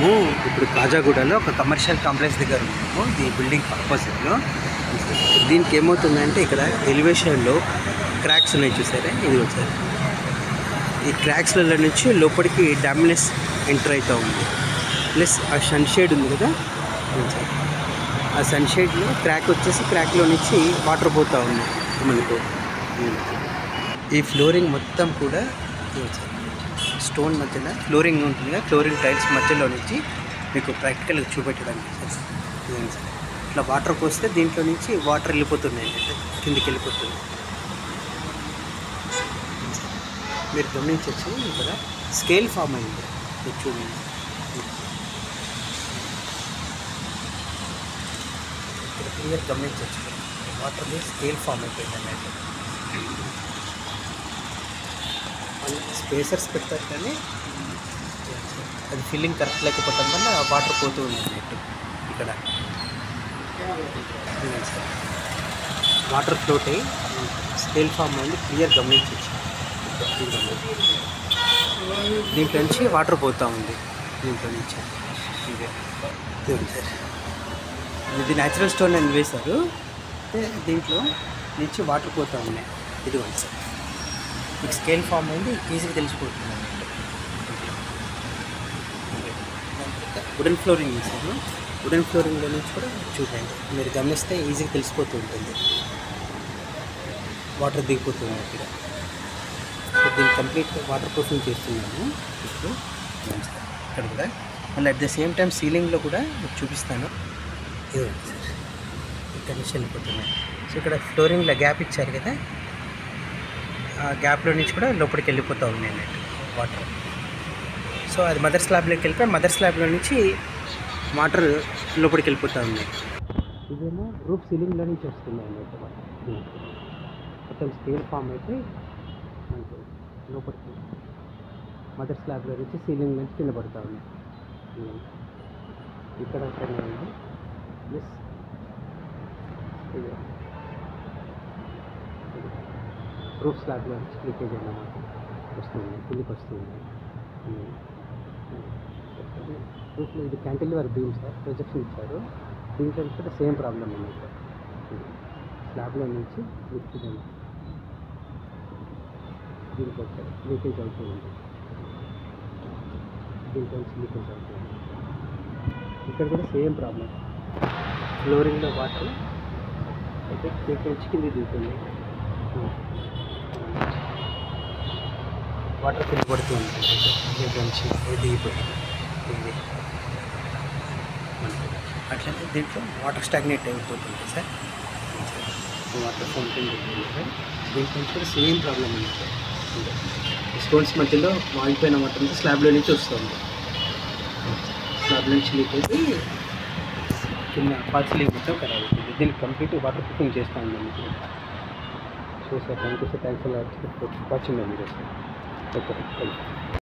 మనము ఇప్పుడు కాజాగూడలో ఒక కమర్షియల్ కాంప్లెక్స్ దగ్గర ఉన్నాము. ఈ బిల్డింగ్ ఆపోజిట్లో. దీనికి ఏమవుతుందంటే ఇక్కడ ఎలివేషన్లో క్రాక్స్ ఉన్నాయి చూసారా, ఇది వచ్చారు. ఈ క్రాక్స్లలో నుంచి లోపలికి డామినెస్ ఎంటర్ అవుతూ ఉంది. ప్లస్ ఆ సన్షేడ్ ఉంది కదా, ఆ సన్షేడ్లో క్రాక్ వచ్చేసి క్రాక్లో నుంచి వాటర్ పోతూ ఉంది మనకు. ఈ ఫ్లోరింగ్ మొత్తం కూడా స్టోన్ మధ్యలో ఫ్లోరింగ్ ఉంటుంది కదా, ఫ్లోరింగ్ టైల్స్ మధ్యలో నుంచి మీకు ప్రాక్టికల్గా చూపెట్టడానికి సార్. ఇట్లా వాటర్ పోస్తే దీంట్లో నుంచి వాటర్ వెళ్ళిపోతున్నాయి, అంటే కిందికి వెళ్ళిపోతుంది. మీరు గమనించవచ్చు ఇక్కడ స్కేల్ ఫామ్ అయింది, మీరు చూడండి. ఇక్కడ క్లియర్ గమనించవచ్చు, వాటర్ స్కేల్ ఫామ్ అయిపోయింది అన్నట్టు. స్పేసర్స్ పెట్టారు కానీ అది ఫిల్లింగ్ కరెక్ట్ లేకపోవడం వల్ల వాటర్ పోతూ ఉంది అన్నట్టు. ఇక్కడ వాటర్ ఫ్లోట్ అయ్యి స్కేల్ ఫామ్ అయింది, క్లియర్ గమనించవచ్చు. దీంట్లో నుంచి వాటర్ పోతూ ఉంది, దీంట్లో నుంచి. సార్ ఇది న్యాచురల్ స్టోన్ అని వేశారు, దీంట్లో నుంచి వాటర్ పోతూ ఉన్నాయి. ఇది ఉంది సార్, మీకు స్కేల్ ఫామ్ అయింది, ఈజీగా తెలిసిపోతుంది అన్నట్టు. వుడెన్ ఫ్లోరింగ్ వేసాను, వుడెన్ ఫ్లోరింగ్లో నుంచి కూడా చూడండి, మీరు గమనిస్తే ఈజీగా తెలిసిపోతూ ఉంటుంది, వాటర్ దిగిపోతుంది ఇక్కడ. దీన్ని కంప్లీట్గా వాటర్ ప్రూఫింగ్ చేస్తున్నాను ఇప్పుడు ఇక్కడ కూడా. మళ్ళీ అట్ ద సేమ్ టైం సీలింగ్లో కూడా మీకు చూపిస్తాను. ఇదిగోండి సార్, ఇక్కడ నుంచి వెళ్ళిపోతున్నాయి. సో ఇక్కడ ఫ్లోరింగ్లో గ్యాప్ ఇచ్చారు కదా, ఆ గ్యాప్లో నుంచి కూడా లోపలికి వెళ్ళిపోతూ ఉన్నాయి అన్నట్టు వాటర్. సో అది మదర్ స్లాబ్లోకి వెళ్ళిపోయి మదర్ స్లాబ్లో నుంచి వాటర్ లోపలికి వెళ్ళిపోతూ ఉన్నాయి. ఇదేమో రూఫ్ సీలింగ్లో నుంచి వస్తున్నాయి అన్నట్టు. మొత్తం స్కేల్ ఫామ్ అయితే లోపలికి మదర్ స్లాబ్లో నుంచి సీలింగ్ నుంచి కింద పడుతూ ఉన్నాయి. ఇక్కడ ఉంది ప్లస్ రూఫ్ స్లాబ్లో నుంచి లీకేజ్ అన్నమాట వస్తుంది, కిందికి వస్తుంది. రూఫ్లో ఇది క్యాంటిలివర్ బీమ్ సార్, ప్రొజెక్షన్ ఇచ్చారు. దీంట్లో కూడా సేమ్ ప్రాబ్లం అన్నమాట. స్లాబ్లో నుంచి లీకేజ్ దీనికి వచ్చారు, లీకేజ్ అవుతూ ఉంది, దీంట్లో నుంచి లీకేజ్ అవుతుంది. ఇక్కడ కూడా సేమ్ ప్రాబ్లం, ఫ్లోరింగ్లో వాటర్ అయితే దీంట్లో నుంచి కింద దిగుతుంది, వాటర్ కింద పడుతూ ఉంటుంది. దీంట్లో నుంచి దిగిపోతుంది అట్లనే దీంట్లో వాటర్ స్టాగ్నేట్ అయిపోతుంది సార్. వాటర్ ఫౌంటైన్ ఉంటుంది సార్, దీంట్లో నుంచి కూడా సేమ్ ప్రాబ్లం ఉంది సార్. స్టోన్స్ మధ్యలో వాగిపోయిన వాటర్ అంతా స్లాబ్లో నుంచి వస్తుంది, స్లాబ్ నుంచి లీక్ అయితే కింద ఫాల్ సీలింగ్ మొత్తం ఖరాబ్ అవుతుంది. దీనికి కంప్లీట్ వాటర్ ప్రూఫింగ్ చేస్తాను మీకు. So sir thank you sir, thanks for watching. Okay thank you.